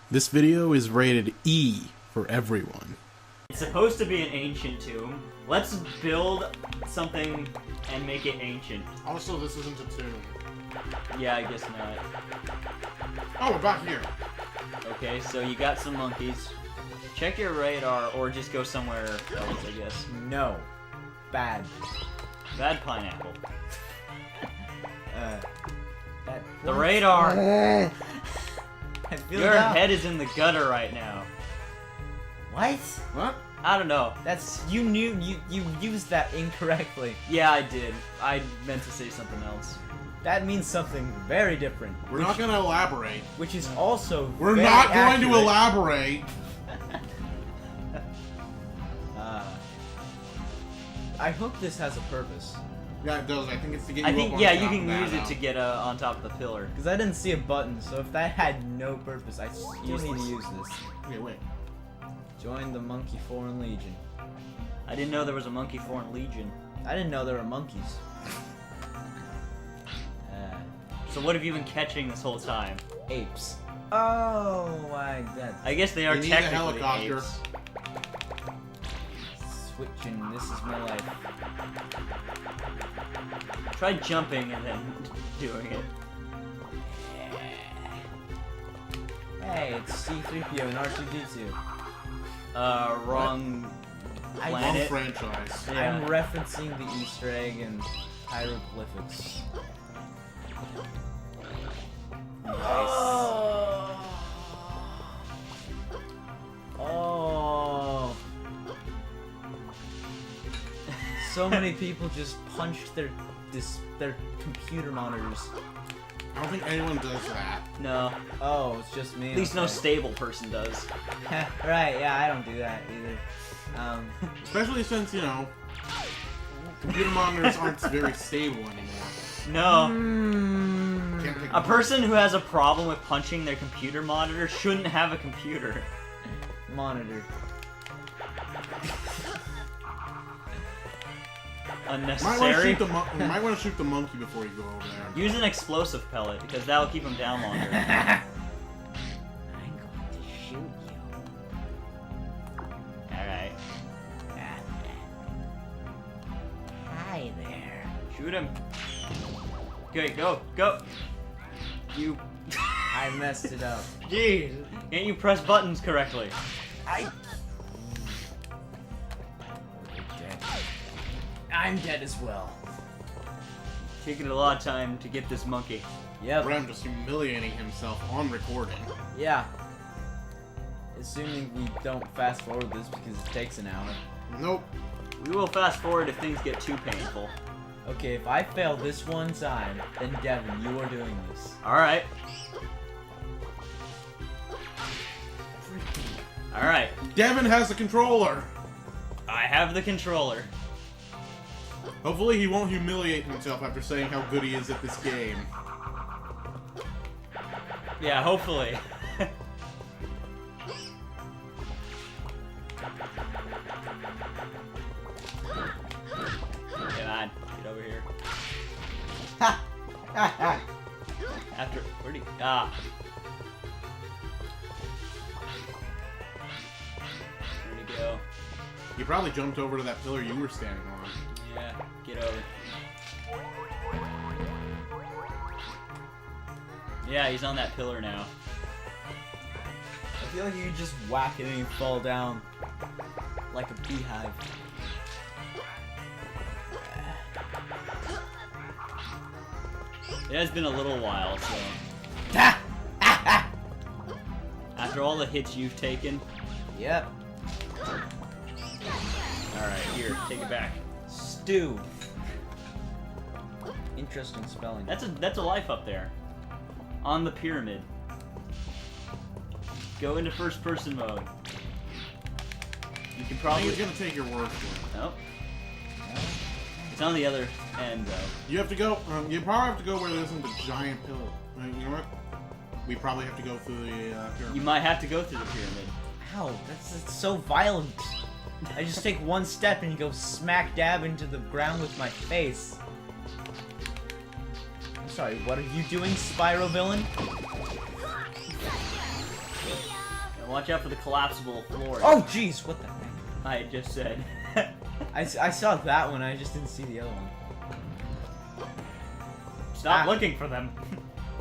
This video is rated E for everyone. It's supposed to be an ancient tomb. Let's build something and make it ancient. Also, this isn't a tomb. Yeah, I guess not. Oh, we're back here. Okay, so you got some monkeys. Check your radar, or just go somewhere else, I guess. No. Bad. Bad pineapple. The What? radar! I feel Your down. head is in the gutter right now. What? What? I don't know. That's you used that incorrectly. Yeah, I did. I meant to say something else. That means something very different. We're not going to elaborate. Which is also We're very not going accurate. to elaborate. I hope this has a purpose. Yeah, it does. I think it's to get you I up think, on yeah, top you of can that use it now. to get on top of the pillar. Because I didn't see a button, so if that had no purpose, I still need to use this. Okay, wait. Join the Monkey Foreign Legion. I didn't know there was a Monkey Foreign Legion. I didn't know there were monkeys. So what have you been catching this whole time? Apes. Oh my god. I guess they are You need a technically helicopter. apes. Switching, this is my life. Try jumping and then doing it. Hey, it's C-3PO and R2-D2. Wrong I- Wrong planet. franchise. Yeah. I'm referencing the Easter egg and hieroglyphics. Oh. So many people just punched their computer monitors. I don't think anyone does that. No. Oh, it's just me. At least no okay. stable person does. Right, yeah, I don't do that either. Especially since, you know, computer monitors aren't very stable anymore. No. Can't pick A person who has a problem with punching their computer monitor shouldn't have a computer. Monitor. Unnecessary. You might want to shoot the monkey before you go over there. Use an explosive pellet, because that will keep him down longer. I'm going to shoot you. Alright. Hi there. Shoot him. Okay, go, go. You. I messed it up. Jeez. Can't you press buttons correctly? I'm dead as well. Taking a lot of time to get this monkey. Yep. Ram just humiliating himself on recording. Yeah. Assuming we don't fast forward this because it takes an hour. Nope. We will fast forward if things get too painful. Okay, if I fail this one time, then Devin, you are doing this. Alright. Alright. Devin has the controller. I have the controller. Hopefully he won't humiliate himself after saying how good he is at this game. Yeah, hopefully. Come on, get over here. After, where'd he, where'd he go? He probably jumped over to that pillar you were standing on. Yeah, get over. Yeah, he's on that pillar now. I feel like you could just whack it and you fall down like a beehive. It has been a little while, so. After all the hits you've taken. Yep. Alright, here, take it back. Stew. Interesting spelling. That's a life up there. On the pyramid. Go into first person mode. You can I probably. think he's gonna take your word for it. Nope. It's on the other end though. You have to go. You probably have to go where there isn't a giant pillar. You know what? We probably have to go through the pyramid. You might have to go through the pyramid. Ow, that's so violent. I just take one step and you go smack dab into the ground with my face. I'm sorry, what are you doing, Spyro villain? Watch out for the collapsible floor. Oh, jeez, what the heck? I just said. I saw that one, I just didn't see the other one. Stop looking for them.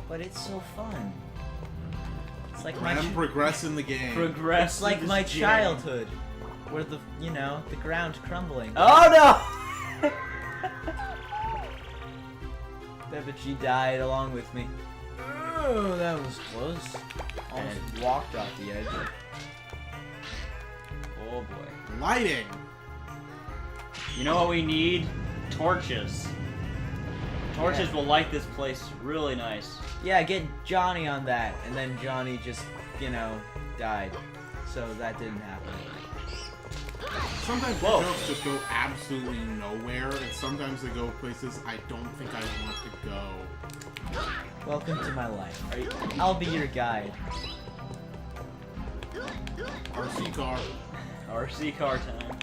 But it's so fun. It's like Rem progress in the game. Progress. It's like in my this game. childhood, where the the ground crumbling. Oh no! But she died along with me. Oh, that was close. Almost walked off the edge. Oh boy. Lighting. You know what we need? Torches. Torches will light this place really nice. Yeah, get Johnny on that, and then Johnny just, died. So that didn't happen. Sometimes the jokes just go absolutely nowhere, and sometimes they go places I don't think I want to go. Welcome to my life. I'll be your guide. RC car. RC car time.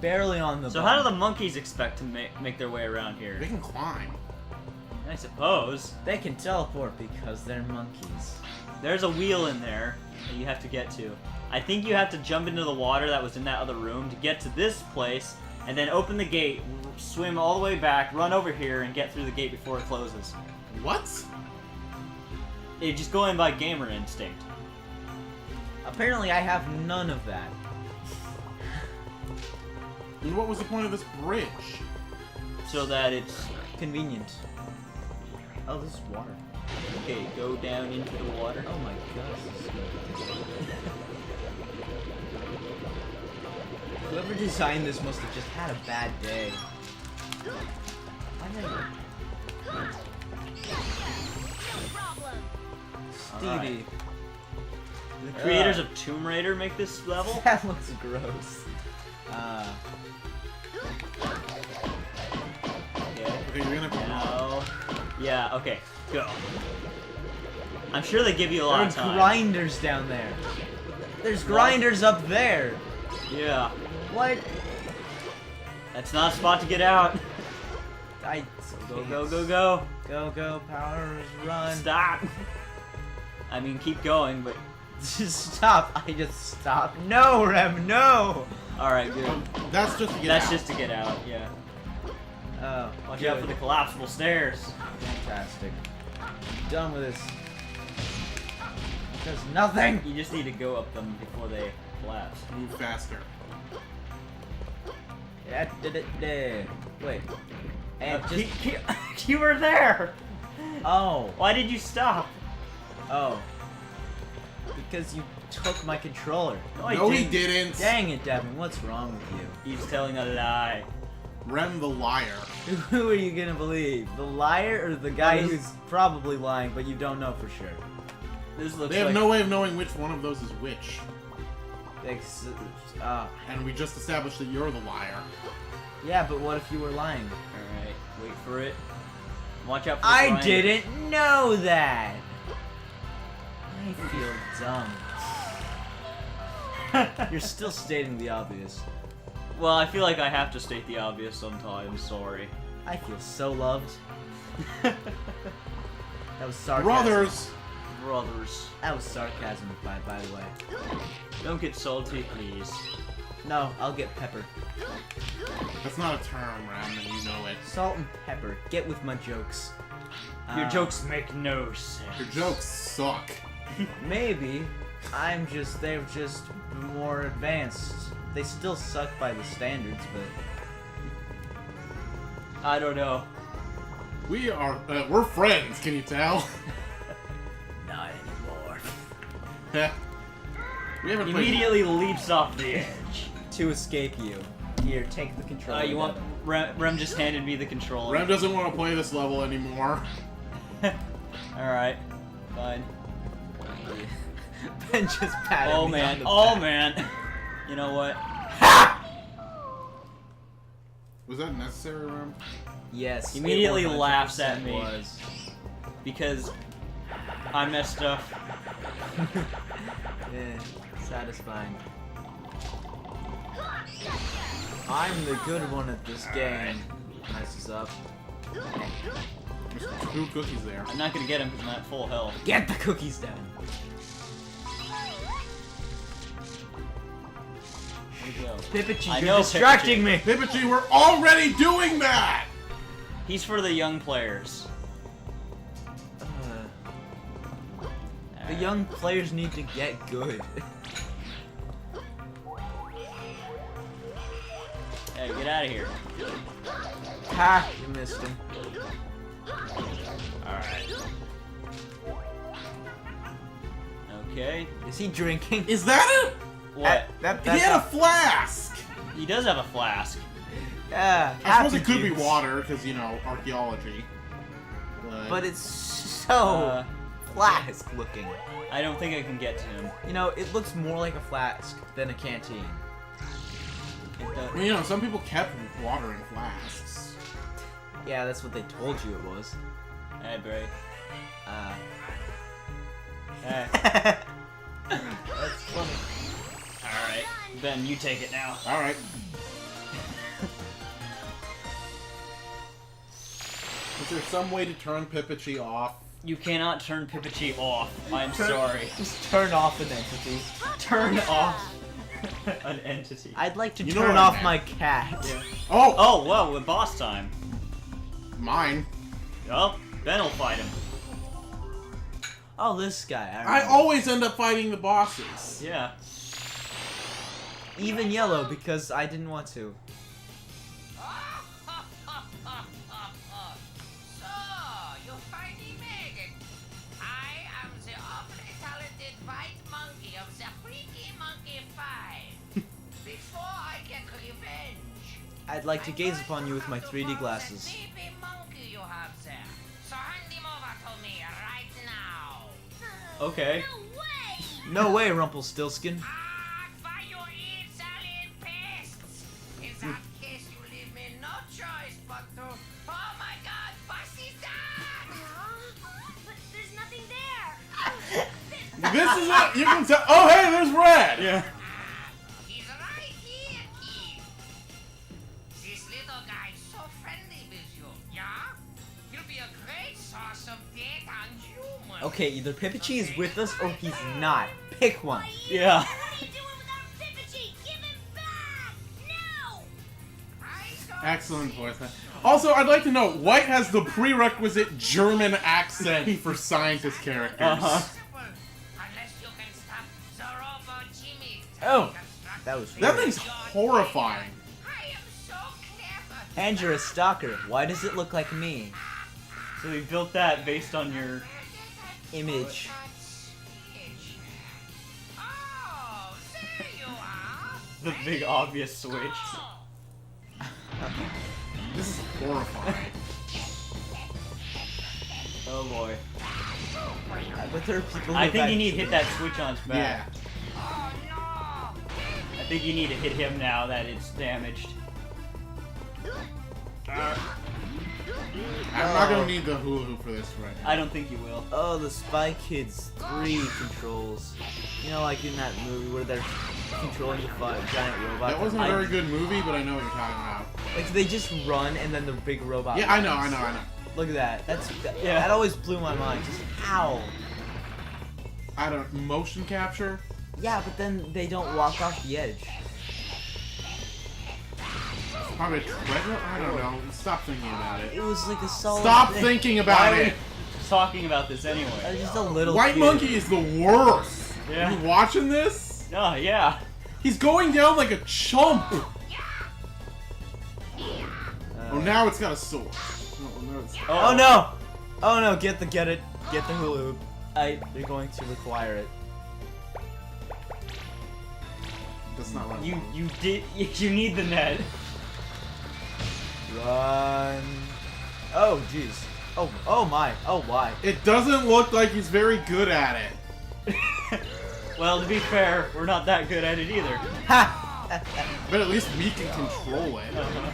Barely on the So how do the monkeys expect to make their way around here? They can climb. I suppose. They can teleport because they're monkeys. There's a wheel in there that you have to get to. I think you have to jump into the water that was in that other room to get to this place, and then open the gate, swim all the way back, run over here, and get through the gate before it closes. What? It's just going by gamer instinct. Apparently I have none of that. And what was the point of this bridge? So that it's... Convenient. Oh, this is water. Okay, go down into the water. Oh my gosh. Whoever designed this must have just had a bad day. Stevie. The creators of Tomb Raider make this level? That looks gross. Okay. Okay, you're gonna have to Now... Yeah, okay. Go. I'm sure they give you a lot There of time. are grinders down there. There's grinders up there. Yeah. What? That's not a spot to get out. Go, Go, go, go. Go, go, powers, run. Stop. I mean, keep going, but... Just stop. I just stopped. No, Rem, no. Alright, good. That's just to get That's out. just to get out, yeah. Oh, Watch good. out for the collapsible stairs. Fantastic. Done with this. There's nothing. You just need to go up them before they collapse. Move faster. Yeah, wait. And just. You were there! Oh. Why did you stop? Oh. Because you took my controller. No, he didn't. Dang it, Devin. What's wrong with you? He's telling a lie. Rem the liar. Who are you gonna believe? The liar or the guy who's probably lying, but you don't know for sure? This looks They have like... no way of knowing which one of those is which. And we just established that you're the liar. yeah, but what if you were lying? Alright, wait for it. Watch out for the I grinder. didn't know that! I feel dumb. You're still stating the obvious. Well, I feel like I have to state the obvious sometimes, sorry. I feel so loved. That was sarcasm. Brothers! Brothers. That was sarcasm, by the way. Don't get salty, please. No, I'll get pepper. That's not a term, Rem, and you know it. Salt and pepper. Get with my jokes. Your jokes make no sense. Your jokes suck. Maybe. They're just more advanced. They still suck by the standards, but... I don't know. We're friends, can you tell? Not anymore. We haven't played... Immediately leaps off the edge. To escape you. Here, take the controller. You want... Rem just handed me the controller. Rem doesn't want to play this level anymore. Alright. Fine. Ben just patted Oh me man. on the Oh back. man. You know what? Was that necessary, Rem? Yes. He immediately it 100% laughs at me. Was. Because I messed up. Yeah, satisfying. I'm the good one at this game. Messes up. There's 2 cookies there. I'm not gonna get him because I'm at full health. Get the cookies down. Where'd he go? Pippichi, I you're know, distracting me. Pippichi, we're already doing that! He's for the young players. The young players need to get good. Hey, get out of here. Ha! You missed him. Alright. Okay. Is he drinking? Is that it? What? He had a flask! He does have a flask. Yeah. I suppose it could be water, because, you know, archaeology. But it's so flask looking. I don't think I can get to him. You know, it looks more like a flask than a canteen. Well, you know, some people kept water in flasks. Yeah, that's what they told you it was. Hey, Bray. Hey. That's funny. Alright. Ben, you take it now. Alright. Is there some way to turn Pippichi off? You cannot turn Pippichi off. I'm sorry. Just turn off an entity. Turn off an entity. I'd like to You know turn what I off meant. my cat. Yeah. Oh! Oh, whoa, with boss time. Mine. Oh, Ben will fight him. Oh, this guy. I remember. always end up fighting the bosses. Yeah. Even yellow because I didn't want to. So, you finally made it. I am the awfully talented white monkey of the Freaky Monkey 5. Before I get revenge, I'd like to I'm gaze going upon you with my have to 3D find glasses. that baby monkey you have there. So hand him over to me right now. Okay. No way! No way, Rumpelstiltskin. Ah, why you alien pests? In that case, you leave me no choice but to. Oh my God, what is that? But there's nothing there. This is it! You can tell. Oh, hey, there's Red! Yeah. He's right here, kid. This little guy's so friendly with you, yeah? He'll be a great source of data on humans. Okay, either Pippichi is with us or he's not. Pick one. Yeah. What are you doing with our Pippichi? Give him back! No! I don't Excellent see voice. Also, I'd like to know, White has the prerequisite German accent for scientist characters. Uh-huh. possible unless you can stop the Robo Jimmy. Oh, that was That weird. thing's horrifying. I am so clever. And you're a stalker. Why does it look like me? So we built that based on your... Image. Oh, there you are. the big obvious switch. This is horrifying. Oh boy. But there are people who I think have you need to hit that actually- switch on his Yeah. back. Oh no. I think you need to hit him now that it's damaged. I'm not gonna need the hula hoop for this right now. I don't think you will. Oh, the Spy Kids 3 controls. You know, like in that movie where they're controlling the giant robot. That wasn't a very good movie, but I know what you're talking about. Like they just run and then the big robot. Yeah, I know. lands. Look at that. Yeah. That always blew my mind. Just how? I don't motion capture. Yeah, but then they don't walk off the edge. Probably a treadmill. I don't know. Stop thinking about It it. was like a solid. Stop thing. thinking Why about are we it. talking about this anyway? Just a little. White kid. Monkey is the worst. Yeah. You watching this? Oh, yeah. He's going down like a chump. Oh, now it's got a sword. No, it's... Oh no! Oh no! Get the hula hoop. They're going to require it. That's not what You need the net. Run. Oh jeez. Oh my. Oh why? It doesn't look like he's very good at it. Well, to be fair, we're not that good at it either. Ha! But at least we can control it. Uh-huh.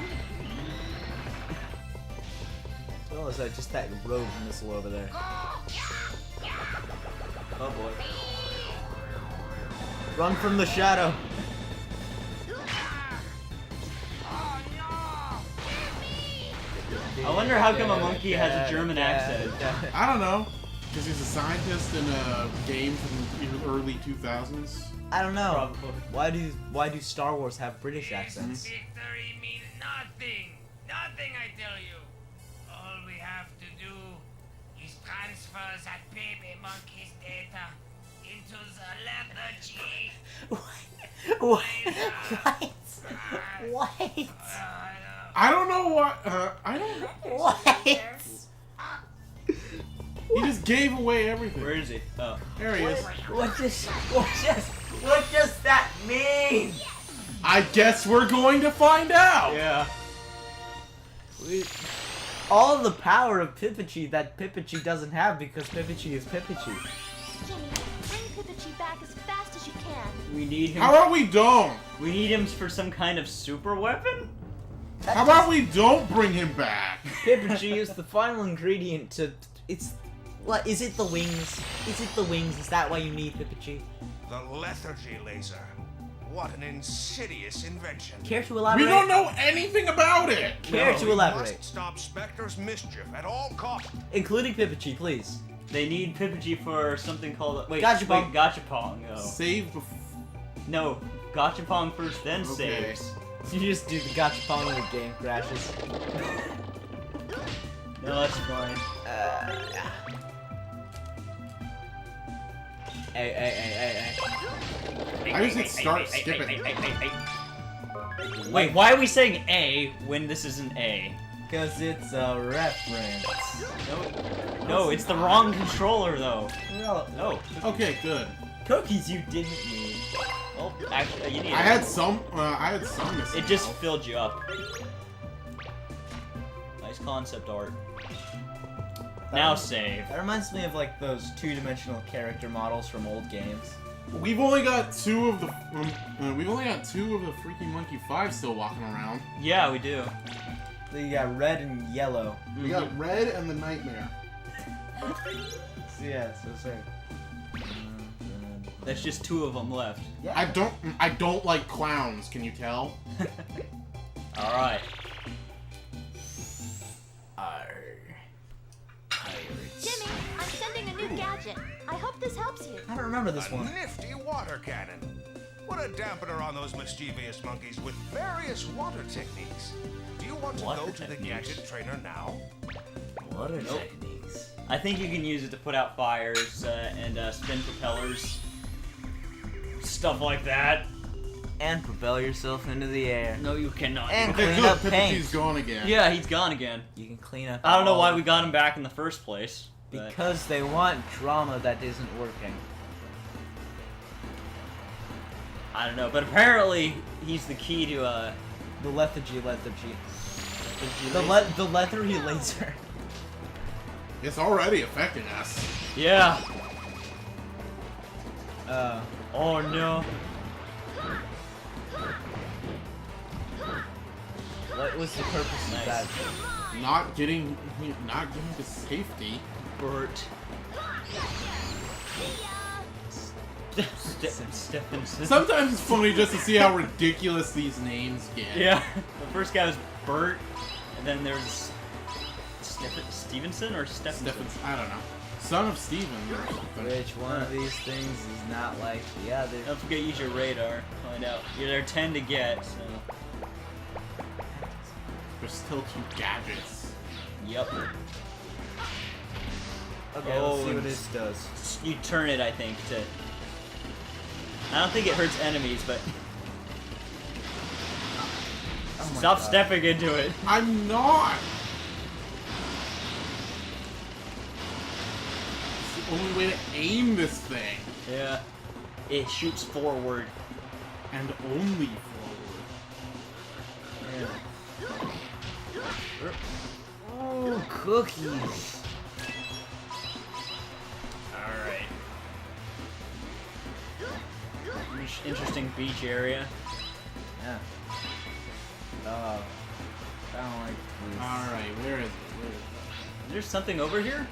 Well, is that just that rogue missile over there? Oh boy. Run from the shadow. Oh no. I wonder how come a monkey has a German accent. I don't know. Because he's a scientist in a game from the early 2000s. I don't know. Probably. Why do Star Wars have British accents? Victory means nothing. Nothing, I tell you. All we have to do is transfer that baby monkey's data into the lethargy. What? I don't know what. I don't know. What? He just gave away everything. Where is he? Oh. There he is. What does that mean? I guess we're going to find out. Yeah. All of the power of Pipichi that Pipichi doesn't have because Pipichi is Pipichi. Jimmy, bring Pipichi back as fast as you can. We need him. How about we don't? We need him for some kind of super weapon? How about we don't bring him back? Pipichi is the final ingredient to. It's. What is it? The wings? Is it the wings? Is that why you need Pipichi? The lethargy laser. What an insidious invention. Care to elaborate? We don't know anything about it. Care to We elaborate, must stop Spectre's mischief at all costs. including Pipichi, please. They need Pipichi for something called Gachapon. Gachapon. Oh. Save before. No, Gachapon first, then Okay. saves. You just do the Gachapon when the game crashes. No, that's fine. Hey. I just hit start skipping. Wait, why are we saying A when this isn't A? Because it's a reference. No, it's the wrong controller though. Well, No. Okay, good. cookies you didn't need. Well, actually, you need. I had some missing. It just filled you up. Nice concept art. Now save. That reminds me of like those two-dimensional character models from old games. We've only got two of the freaking Monkey 5 still walking around. Yeah, we do. You got red and yellow. We got Red and the Nightmare. So yeah, so say. There's just two of them left. Yeah. I don't like clowns. Can you tell? All right. Jimmy, I'm sending a new gadget. I hope this helps you. I don't remember this A one. nifty water cannon. Put a dampener on those mischievous monkeys with various water techniques. Do you want to Water go to the techniques? gadget trainer now? What are Nope. techniques? I think you can use it to put out fires and spin propellers. Stuff like that. And propel yourself into the air. No, you cannot. And Okay, clean good. up paint. Pipichi's gone again. Yeah, he's gone again. You can clean up. I don't know all- why we got him back in the first place. But Because they want drama that isn't working. I don't know. But apparently, he's the key to The lethargy. the The lethargy laser. It's already affecting us. Yeah. Oh no. What was the purpose of Nice. that? Not getting to safety. Bert. Stephenson. Sometimes it's funny just to see how ridiculous these names get. Yeah. The first guy was Bert, and then there's Stevenson or Stephenson. Stephens, I don't know. Son of Steven or something. Which one of these things is not like the other? Don't forget to use your radar. Find out. There are 10 to get, so. There's still two gadgets. Yep. Okay, Oh, let's see what and- this does. You turn it, I think, to. I don't think it hurts enemies, but. Oh my Stop God. stepping into it. I'm not! It's the only way to aim this thing. Yeah. It shoots forward. And only forward. Oh, cookies. Alright. Interesting beach area. Yeah. I don't like these. Alright, where is it? Is there something over here?